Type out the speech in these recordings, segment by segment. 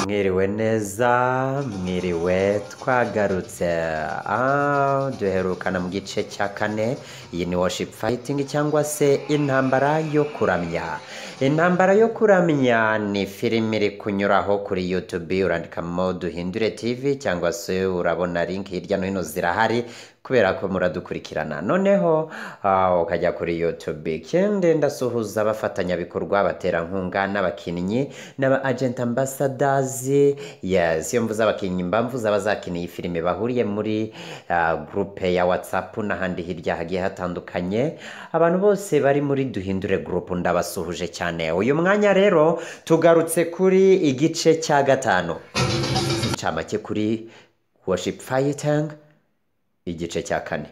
Mwiriwe neza, mwiriwe twagarutse. Duherukana mu gice cya kane. Iyi ni worship fighting cyangwa se intambara yo kuramya. Intambara yo kuramya ni filime iri kunyuraho kuri YouTube, urandikamo Duhindure TV cyangwa se urabona link hirya no hino zirahari kubera ko muradukurikirana. Noneho ukajya kuri YouTube. Ikindi ndasuhuza abafatanyabikorwa, abaterankunga n'abakinnyi n'aba agent ambassadors. Yes, iyo mvuze abakinnyi mbamvuze abazakiniye iyi filime bahuriye muri groupe ya WhatsApp n'ahandi hirya hagiye hatandukanye. Abantu bose bari muri Duhindure group ndabasuhuje cyane. Uyu mwanya rero tugarutse kuri igice cya gatanu. Ncamake kuri worship fighting igice cya kane.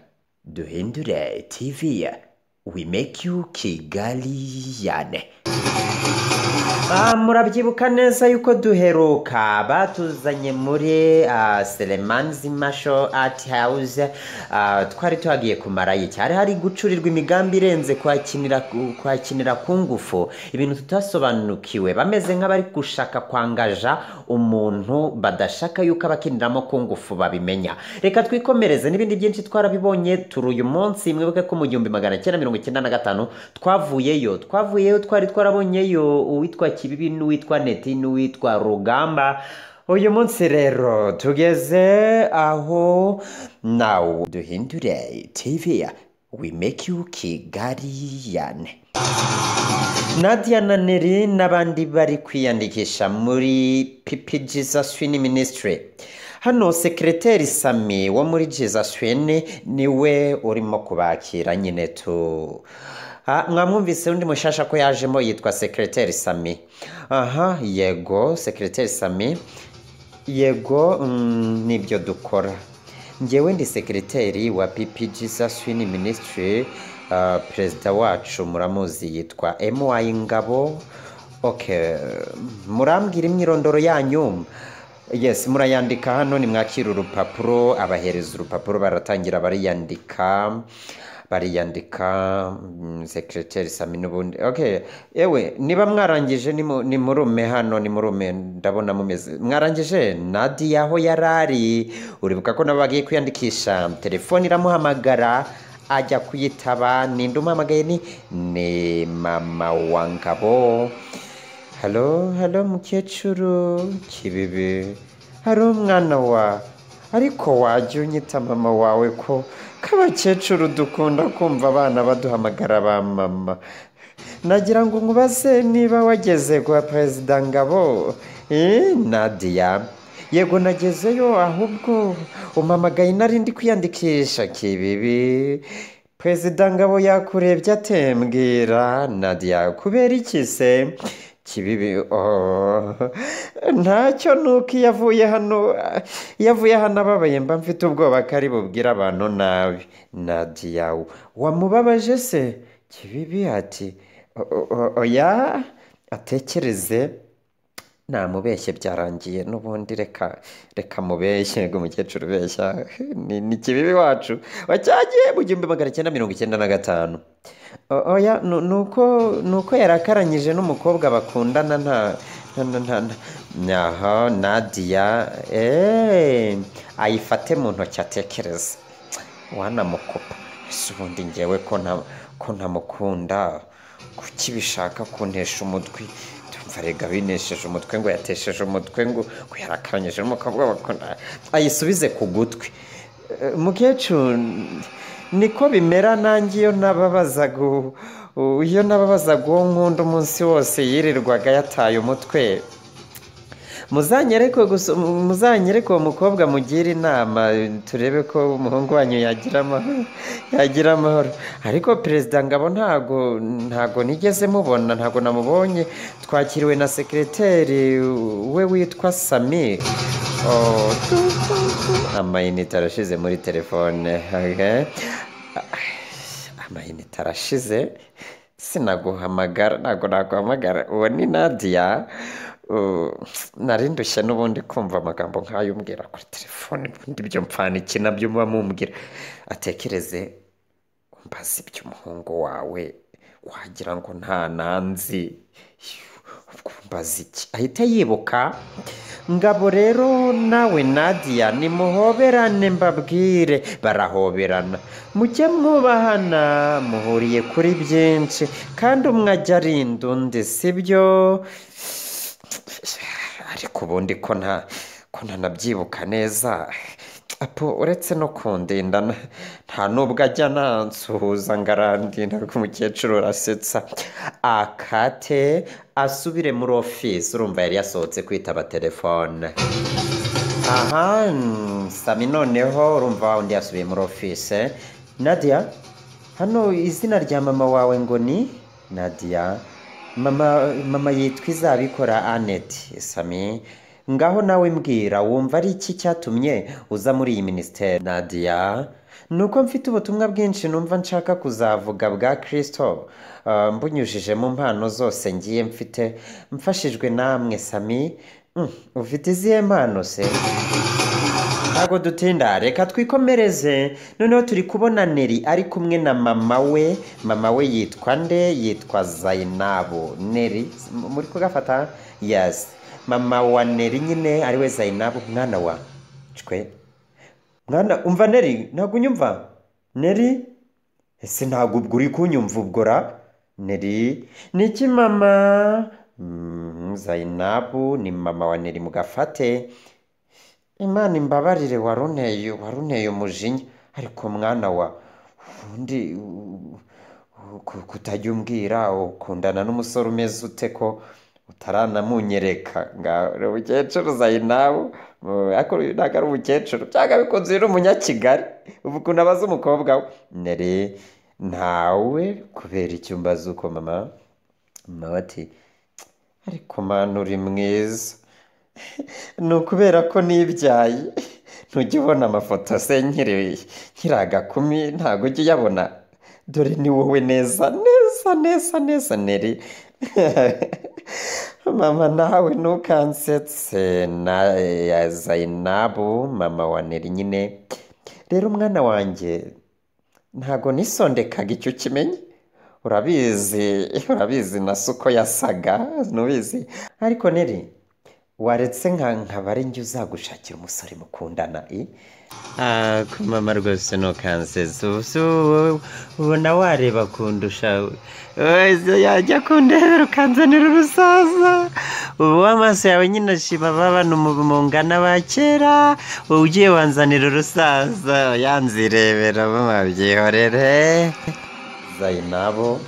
Duhindure TV, we make you Kigaliyane. Murabyibuka neza yuko duheruka batuzanye muri Selemans Martial Art House. Twari tuhagiye kumarayo icyari hari gucurirwa imigambi irenze kwakinira ku ngufu, ibintu tutasobanukiwe, bameze nk'abari gushaka kwangaja umuntu badashaka yuko abakiniramo ku ngufu babimenya. Reka twikomereze n'ibindi byinshi twarabibonye turi uyu munsi. Mwibuke ko mu 1995 twavuyeyo twari twarabonyeyo uwitwa Kibibi n'uwitwa Neti n'uwitwa Rugamba. Uyu munsi rero tugeze aho now Duhindure TV, we make you Kigaliyane. Nadia na Neri n'abandi bari kwiyandikisha muri PP Jesus Win Ministry. Hano sekreteri Sami wo muri Jesus Win niwe urimo kubakira nyine tu. Mwamwumvise undi mushasha ko yajemo yitwa sekreteri Sami. Yego sekreteri Sami. Yego nibyo dukora. Njyewe ndi sekreteri wa PP Jesus Win Ministry. Perezida wacu muramuzi yitwa MY Ngabo. Okay, murambwira imyirondoro yanyu. Yes, murayandika hano, ni mwakira urupapuro, abahereza urupapuro baratangira bariyandika sekreteri Sami n'ubundi. Okay, ewe niba mwarangije ni murume hano, ni murume ndabona mumeze. Mwarangije Nadia aho yarari, uribuka ko nabo bagiye kwiyandikisha, telefone iramuhamagara ajya kuyitaba. Ninde umuhamagaye? Ni mama wa Ngabo. Hello mukecuru Kibibi, hari umwana wa, ariko wajya unyita mama wawe ko kabakecuru dukunda kumva abana baduhamagara ba mama. Nagira ngo nkubaze niba wageze kwa Perezida Ngabo. Nadia, yego nagezeyo, ahubwo umamagaye nari ndi kwiyandikisha. Kibibi, Perezida Ngabo yakurebye atembwira. Nadia, kubera iki se? Kibibi, ntacyo nuko yavuye hano ababaye, mba mfite ubwoba kari bubwira abantu nabi. Nadia, wamubabaje se? Kibibi ati oya, atekereze namubeshye byarangiye n'ubundi, reka mubeshye ngo umukecuru beshya. Ni Kibibi wacu wacyagiye mu 1995. Oya, nuko yarakaranyije n'umukobwa bakundana Nadia, ayifate mu ntoki atekereza. Wanamukopa ese ubundi njyewe ko ntamukunda, kuki bishaka kuntesha umutwe? Tumva rega binesheje umutwe ngo yatesheje umutwe ngo yarakaranyije n'umukobwa bakundana, ayisubize ku gutwi. Mukecuru, niko bimera nanjye iyo nababazaga uwo nkunda umunsi wose yirirwaga yataye umutwe. Muzanyereke uwo mukobwa mugira inama, turebe ko umuhungu wanyu yagira amahoro. Ariko Perezida Ngabo ntago nigeze mubona, ntago namubonye. Twakiriwe na sekreteri we witwa Sami. Amayinite arashize muri telefone. Amayinite arashize, sinaguhamagara, ntago naguhamagara. Uwo ni Nadia. Narindushye n'ubundi kumva amagambo nk'ayo umbwira kuri telefone, ubundi byo mpfana iki nabyo muba mumbwira. Atekereze umbaza iby'umuhungu wawe, wagira ngo nta nanzi. Mbaza iki? Ahita yibuka Ngabo rero nawe Nadia nimuhoberane mbabwire, barahoberana. Mujye mwubahana, muhuriye kuri byinshi kandi umwe ajya arinda undi, sibyo? Ariko ubundi ko ntanabyibuka neza, apo uretse no kundinda nta nubwo ajya nansuhuza ngo arandinda, ariko umukecuru arasetsa. Akate asubire muri ofisi, urumva yari yasohotse kwitaba telefone. Aha, Sami noneho urumva wa undi yasubiye muri ofisi. Nadia, hano izina rya mama wawe ngo ni Nadia? Mama yitwa Izabikora Annette. Sami, ngaho nawe mbwira, wumva ari iki cyatumye uza muri iyi minisiteri? Nadia, nuko mfite ubutumwa bwinshi numva nshaka kuzavuga bwa Kristo, mbunyujije mu mpano zose ngiye mfite, mfashijwe namwe. Sami, ufite izihe mpano se? Ntabwo dutinda, reka twikomereze. Noneho turi kubona Neri ari kumwe na mama we. Mama we yitwa nde? Yitwa Zainabu. Neri muri kugafata? Yes, mama wa Neri nyine ariwe Zainabu. Mwana wa cwe, mwana umva Neri, ntabwo unyumva Neri? Ese ntabwo ubwo uri kunyumva ubwo ra? Neri niki mama? Zainabu ni mama wa Neri, mugafate. Imana imbabarire, waruneye umujinya, ariko mwana wa undi kutajya umbwira ukundana n'umusore umeze ute ko utaranamunyereka? Ngaho umukecuru Zainabu, ariko ntabwo ari umukecuru, cyangwa bikunze uri umunyakigali, ubu ukuntu abaza umukobwa we. Neri ntawe, kubera icyo mbaza uko mama? Mama ati ariko mana uri mwiza, ni ukubera ko nibyaye. Ntujya ubona amafoto se nkiri agakumi? Ntabwo ujya uyabona? Dore ni wowe neza Neri. Mama nawe ntukansetse. Ya Zainabu mama wa Neri nyine. Rero mwana wanjye, ntabwo nisondekaga, icyo kimenye. Urabizi na suko yasaga, ntubizi? Ariko Neri, waretse nkaba ari njye uzagushakira umusore mukundana? Ku mama rwose ntukansetse, ubona wareba kundusha, yajya kundebera ukanzanira urusaza. Ubu amaso yawe nyine ashima babana mungana ba kera, wowe ugiye wanzanira urusaza, yanzirebera babyihorere. Zainabu,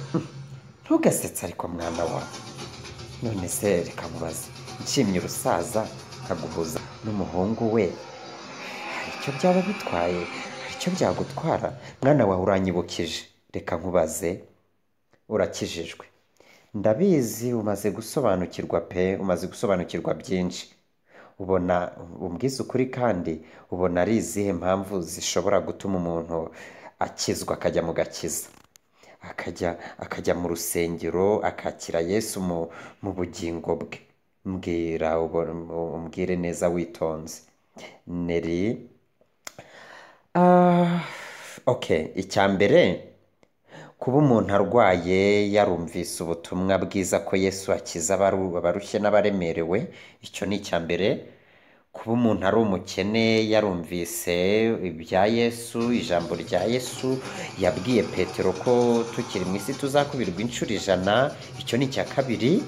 ntugasetse ariko mwana wa. None se reka nkubaze, nshimye urusaza nkaguhuza n'umuhungu we, hari icyo byaba bitwaye? Hari icyo byagutwara? Mwana wawe uranyibukije, reka nkubaze, urakijijwe, ndabizi, umaze gusobanukirwa pe, umaze gusobanukirwa byinshi. Ubona, umbwiza ukuri kandi ubona ari izihe mpamvu zishobora gutuma umuntu akizwa, akajya mu gakiza, akajya mu rusengero, akakira Yesu mu bugingo bwe? Mbwira, umbwire neza witonze. Neri, icya mbere, kuba umuntu arwaye yarumvise ubutumwa bwiza ko Yesu akiza abarushye n'abaremerewe, icyo ni icya mbere. Kuba umuntu ari umukene yarumvise ibya Yesu, ijambo rya Yesu yabwiye Petero ko tukiri mu isi tuzakubirwa inshuro 100, icyo ni icya kabiri.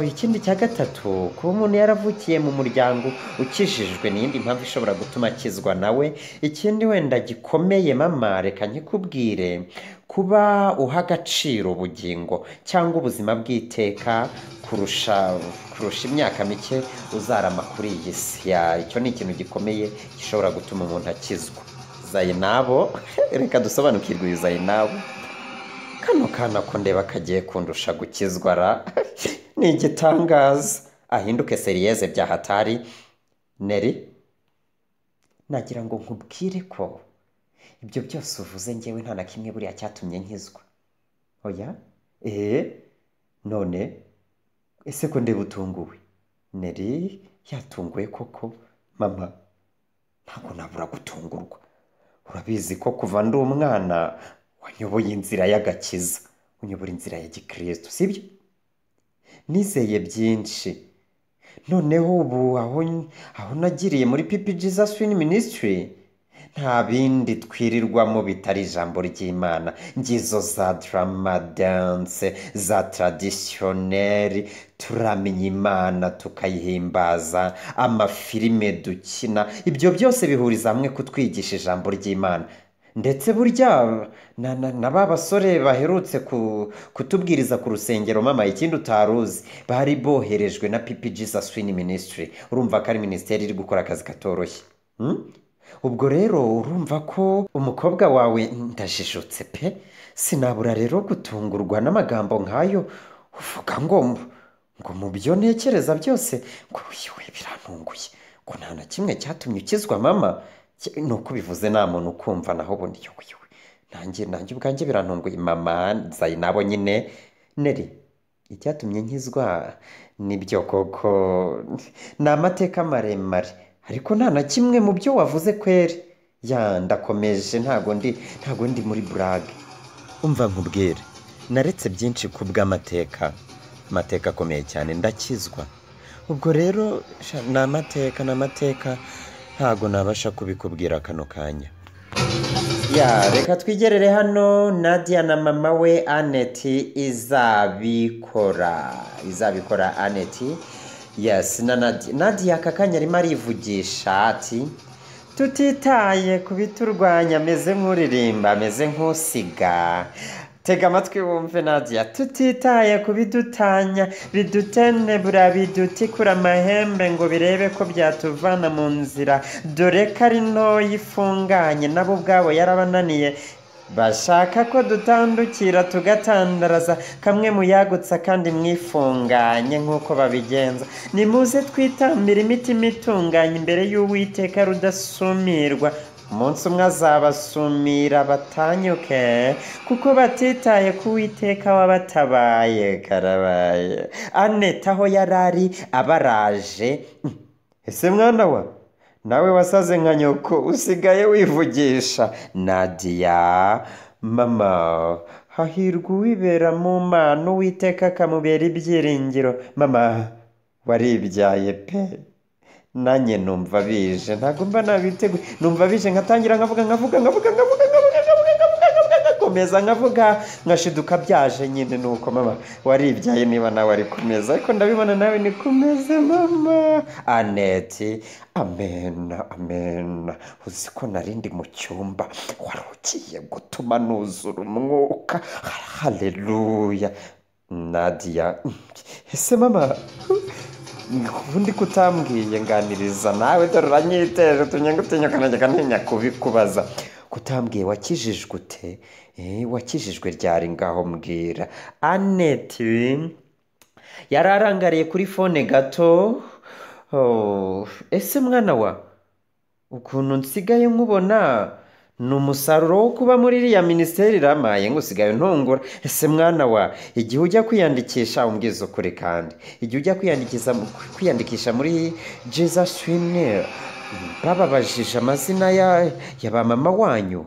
Ikindi cya gatatu, kuba umuntu yaravukiye mu muryango ukijijwe ni iyindi mpamvu ishobora gutuma akizwa nawe. Ikindi wenda gikomeye mama, reka nkikubwire, kuba uha agaciro ubugingo cyangwa ubuzima bw'iteka kurusha imyaka mike uzarama kuri iyi si. Icyo ni ikintu gikomeye gishobora gutuma umuntu akizwa. Zainabu, reka dusobanukirwe uyu Zainabu. Kano kana ko ndeba kagiye kundusha gukizwa ra. Ni igitangaza, ahinduke seriyeze bya hatari. Neri, nagira ngo nkubwire ko ibyo byose uvuze njyewe nta na kimwe buriya cyatumye nkizwa. Oya? None ese ko ndeba utunguwe? Neri yatunguwe koko? Mama, ntabwo nabura gutungurwa. Urabizi ko kuva ndi umwana wanyoboye inzira y'agakiza, unyobora inzira ya gikristo, sibyo? Nizeye byinshi, noneho ubu aho nagiriye muri pipi Jesus Win Ministry nta bindi twirirwamo bitari ijambo ry'Imana, ngizo za drama dance za traditionnel, turamenya Imana tukayihimbaza, amafilime dukina, ibyo byose bihuriza hamwe kutwigisha ijambo ry'Imana. Ndetse burya na ba basore baherutse kutubwiriza ku rusengero mama, ikindi utaruzi, bari boherejwe na pipi Jesus Win Ministry. Urumva ko ari minisiteri iri gukora akazi katoroshye. Ubwo rero urumva ko umukobwa wawe ndajijutse pe, sinabura rero gutungurwa n'amagambo nk'ayo uvuga ngo mu byo ntekereza byose ngo yewe birantunguye, ngo nta na kimwe cyatumye ukizwa mama. Nuko bivuze nta muntu ukumva, naho ubundi yewe nanjye ubwanjye birantunguye mama Zainabo nyine. Neri, icyatumye nkizwa nibyo koko ni amateka maremare, ariko nta na kimwe mu byo wavuze kweri. Ndakomeje, ntago ndi muri burage. Umva nkubwire, naretse byinshi ku bw'amateka, amateka akomeye cyane, ndakizwa. Ubwo rero ni amateka ntago nabasha kubikubwira kano kanya. Reka twigerere hano. Nadia na mama we Annette izabikora Annette. Yes, na Nadia aka kanya arimo arivugisha ati tutitaye ku biturwanya, ameze nk'uririmba, ameze nk'usiga. Tega amatwi wumve Nadia. Tutitaye ku bidutanya, bidutenebura, bidutikura amahembe ngo birebe ko byatuvana mu nzira, dore ko ari ntoya ifunganye, nabo ubwabo yarabananiye, bashaka ko dutandukira tugatandaraza, kamwe muyagutsa kandi mwifunganye nk'uko babigenza. Nimuze twitambira imitima itunganye imbere y'Uwiteka rudasumirwa, umunsi umwe azabasumira batanyuke, kuko batitaye ku Uwiteka wabatabaye. Karabaye Annette aho yarari abaraje. Ese mwana wa nawe wasaze nka nyoko usigaye wivugisha. Nadia, mama hahirwa uwibera mu Mana, Uwiteka akamubera ibyiringiro. Mama waribyaye pe, nanjye numva bije, ntago mba nabiteguye, numva bije nkatangira nkavuga komeza nkavuga nkashiduka byaje nyine. Nuko mama waribyaye, niba nawe ari kumeza, ariko ndabibona nawe ni kumeze mama. Annette, amen. Uzi ko narindi mu cyumba wari ugiye gutuma nuzura umwuka. Haleluya. Nadia, ese mama ubundi kutambwiye nganiriza nawe, dore uranyiteje utunyengutinya kanajyaga ntinya kubikubaza. Kutambwiye wakijijwe ute? Wakijijwe ryari? Ngaho mbwira. Annette yararangariye kuri fone gato. Ese mwana wa, ukuntu nsigaye nkubona ni umusaruro wo kuba muri iriya minisiteri iramaye, ngo usigaye ntungura. Ese mwana wa, igihe ujya kwiyandikisha umbwiza ukuri, kandi igihe ujya kwiyandikisha muri Jesus Win bababajije amazina ya ba mama wanyu?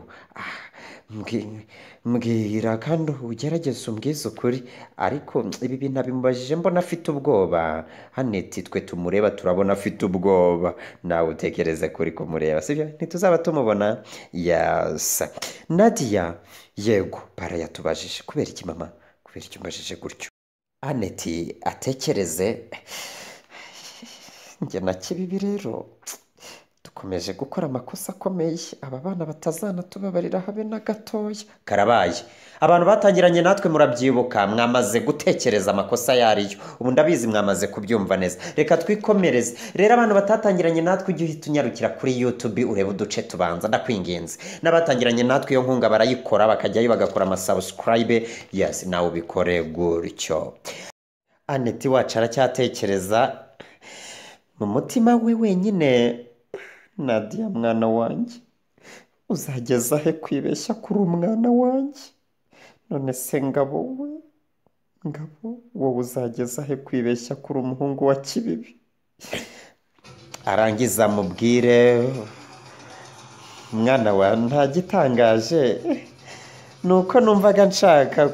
Mbwira kandi ugerageze umbwize ukuri. Ariko ibi bintu abimubajije mbona afite ubwoba. Annette twe tumureba turabona afite ubwoba, nawe utekereze kuri kumureba, sibyo? Ntituzaba tumubona. Yes. Nadia, yego barayatubajije. Kubera iki mama? Kubera iki umbajije gutyo? Annette atekereze. Njye na Kibibi rero dukomeje gukora amakosa akomeye, aba bana batazanatubabarira habe na gatoya. Karabaye abantu batangiranye natwe murabyibuka, mwamaze gutekereza amakosa yariyo, ubu ndabizi mwamaze kubyumva neza. Reka twikomereze rero. Abantu batatangiranye natwe ujye uhita unyarukira kuri YouTube urebe uduce tubanza, ndakwingenze. N'abatangiranye natwe iyo nkunga barayikora, bakajyayo bagakora amasubscribe. Yes, nawe ubikore gutyo. Annette wacu aracyatekereza mu mutima we wenyine. Nadia mwana wanjye, uzageza he kwibeshya kuri umwana wanjye? None se Ngabo wowe uzageza he kwibeshya kuri umuhungu wa Kibibi? Arangiza mubwire, mwana wa, nta gitangaje, nuko numvaga nshaka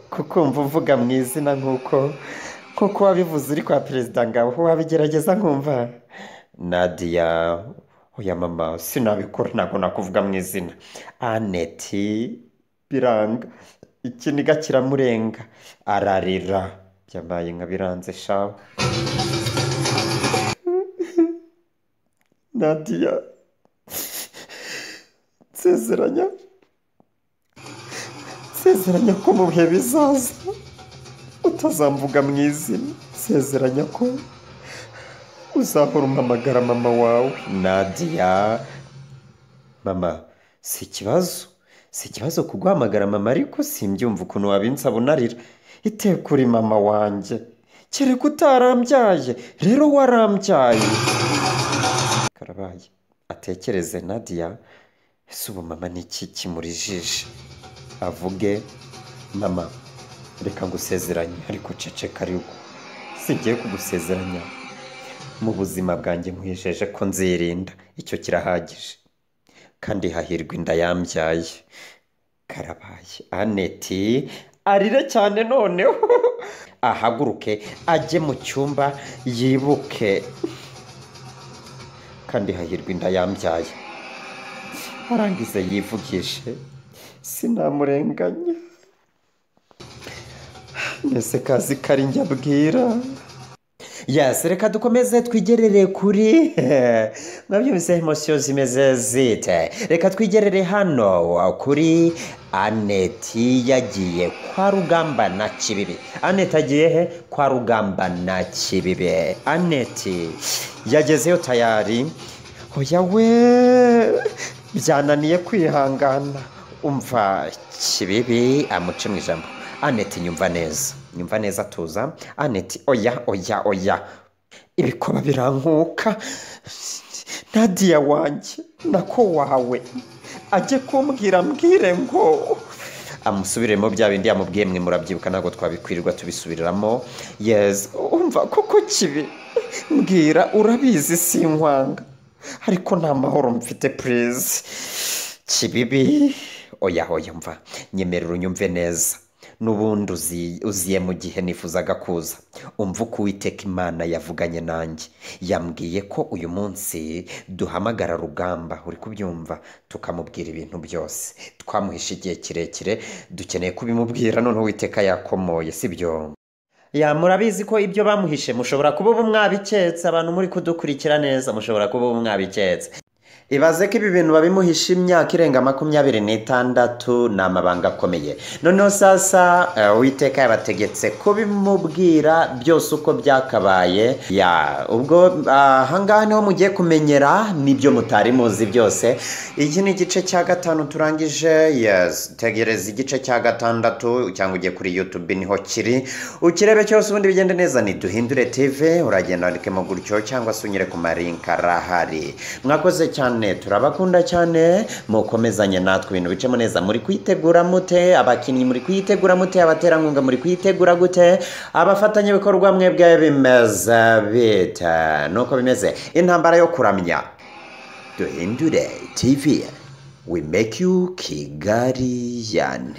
kukumva uvuga mu izina nk'uko koko wabivuze uri kwa perezida Ngabo wabigerageza nkumva. Nadia, oya mama sinabikora ntabwo nakuvuga mu izina. Aneti biranga ikiniga kiramurenga ararira byambaye nka biranze shawe. Nadia, nsezeranya ko mu bihe bizaza utazamvuga mu izina. Nsezeranya ko uzahora umpamagara mama wawe. Nadia, mama si ikibazo kuguhamagara mama, ariko simbyumva ukuntu wabinsaba unarira. Iteka uri mama wanjye, kereka utarambyaye, rero warambyaye. Karabaye atekereze Nadia, ese ubu mama ni iki kimurijije? Avuge, mama reka ngusezeranye, ariko ceceka ariko sigiye kugusezeranya. Mu buzima bwanjye nkwijeje ko nzirinda, icyo kirahagije, kandi hahirwa inda yambyaye. Karabaye Aneti arire cyane noneho ahaguruke ajye mu cyumba yibuke, kandi hahirwa inda yambyaye. Arangize yivugishe, sinamurenganya, mbese kazi kari njya abwira. Yes, reka dukomeze twigerere kuri mwabyumvise emosiyo zimeze zite. Reka twigerere hano kuri Aneti yagiye kwa Rugamba na Kibibi. Aneti agiye he? Kwa Rugamba na Kibibi. Aneti yagezeyo tayari. Oya we, byananiye kwihangana. Umva Kibibi amuce mu ijambo. Aneti nyumva neza tuza. Aneti oya ibikoba birankuka. Nadia wanjye nako wawe ajye kumbwira mbwire ngo amusubiremo bya bindi yamubwiye, mwe murabyibuka ntabwo twabikwirirwa tubisubiriramo. Yes, umva koko Kibi, mbwira urabizi sinkwanga, ariko nta mahoro mfite please. Kibibi oya mva nyemerera unyumve neza. N'ubundi uziye mu gihe nifuzaga kuza. Umva uko Uwiteka Imana yavuganye nanjye, yambwiye ko uyu munsi duhamagara Rugamba, uri kubyumva, tukamubwira ibintu byose twamuhishe igihe kirekire, dukeneye kubimubwira, none Uwiteka yakomoye, sibyo? Ya murabizi ko ibyo bamuhishe mushobora kuba ubu mwabiketse, abantu muri kudukurikira neza mushobora kuba ubu mwabiketse. Ibaze ko ibi bintu babimuhisha imyaka irenga 26, ni amabanga akomeye. Noneho sasa Uwiteka yabategetse kubimubwira byose uko byakabaye. Ya ubwo ahangaha niho mugiye kumenyera n'ibyo mutari muzi byose. Iki ni igice cya 5 turangije. Yes, tegereza igice cya 6 cyangwa ugiye kuri YouTube niho kiri, ukirebe cyose ubundi bigende neza. Ni Duhindure TV, uragenda wandikemo gutyo cyangwa se unyere ku marinka arahari. Mwakoze cyane, turabakunda cyane, mukomezanye natwe ibintu bicemo neza. Muri kwitegura mute? Abakinnyi muri kwitegura mute? Abaterankunga muri kwitegura gute? Abafatanyabikorwa mwebwe bimeze bite? Nuko bimeze intambara yo kuramya. Duhindure TV, we make you Kigali yane.